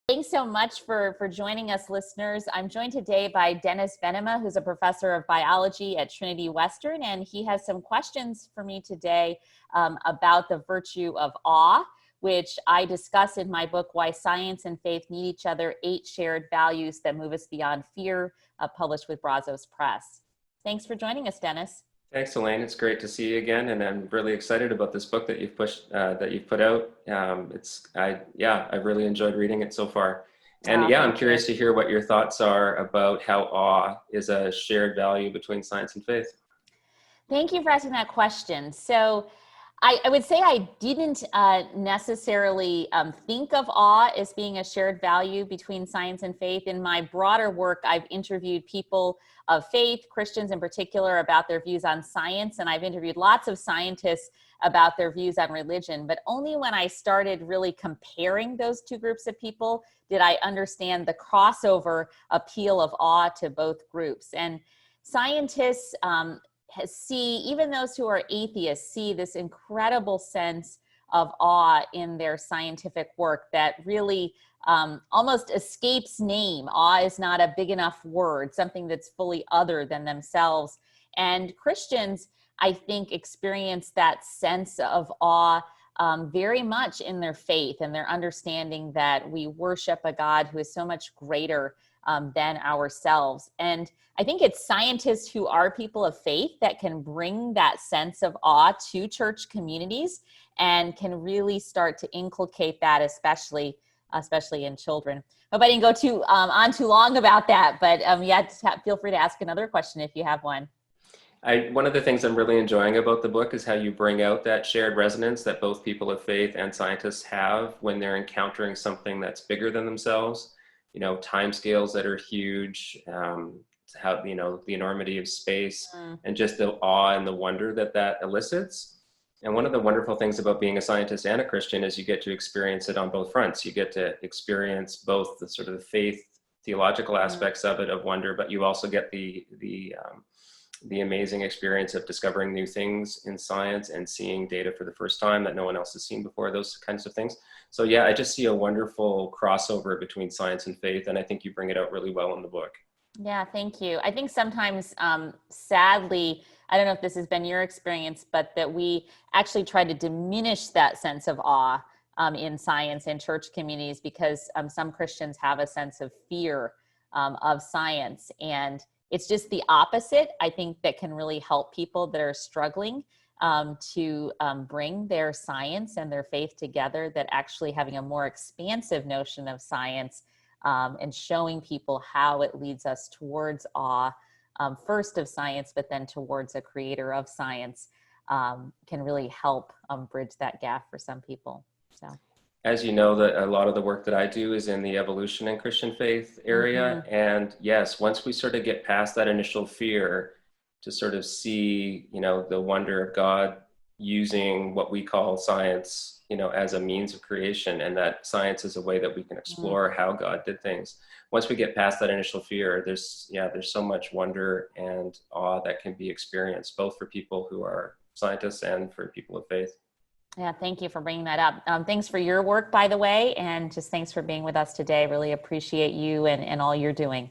Thanks so much for joining us, listeners. I'm joined today by Dennis Venema, who's a professor of biology at Trinity Western, and he has some questions for me today about the virtue of awe, which I discuss in my book, Why Science and Faith Need Each Other, 8 Shared Values That Move Us Beyond Fear, published with Brazos Press. Thanks for joining us, Dennis. Thanks, Elaine. It's great to see you again, and I'm really excited about this book that you've put out. I've really enjoyed reading it so far, and I'm curious to hear what your thoughts are about how awe is a shared value between science and faith. Thank you for asking that question. So, I would say I didn't necessarily think of awe as being a shared value between science and faith. In my broader work, I've interviewed people of faith, Christians in particular, about their views on science, and I've interviewed lots of scientists about their views on religion. But only when I started really comparing those two groups of people did I understand the crossover appeal of awe to both groups. And scientists even those who are atheists see this incredible sense of awe in their scientific work that really almost escapes name. Awe is not a big enough word, something that's fully other than themselves. And Christians, I think, experience that sense of awe very much in their faith and their understanding that we worship a God who is so much greater than ourselves. And I think it's scientists who are people of faith that can bring that sense of awe to church communities and can really start to inculcate that, especially in children. Hope I didn't go on too long about that, but feel free to ask another question if you have one. One of the things I'm really enjoying about the book is how you bring out that shared resonance that both people of faith and scientists have when they're encountering something that's bigger than themselves. Timescales that are huge, the enormity of space, and just the awe and the wonder that elicits. And one of the wonderful things about being a scientist and a Christian is you get to experience it on both fronts. You get to experience both the sort of the faith, theological aspects of it, of wonder, but you also get the amazing experience of discovering new things in science and seeing data for the first time that no one else has seen before, those kinds of things. So I just see a wonderful crossover between science and faith, and I think you bring it out really well in the book. Yeah, thank you. I think sometimes, sadly, I don't know if this has been your experience, but that we actually try to diminish that sense of awe in science and church communities because some Christians have a sense of fear of science. And it's just the opposite, I think, that can really help people that are struggling to bring their science and their faith together, that actually having a more expansive notion of science and showing people how it leads us towards awe, first of science, but then towards a creator of science, can really help bridge that gap for some people. So, as you know, that a lot of the work that I do is in the evolution and Christian faith area. And yes, once we sort of get past that initial fear to sort of see, the wonder of God using what we call science, as a means of creation, and that science is a way that we can explore how God did things. Once we get past that initial fear, there's so much wonder and awe that can be experienced, both for people who are scientists and for people of faith. Yeah, thank you for bringing that up. Thanks for your work, by the way, and just thanks for being with us today. Really appreciate you and all you're doing.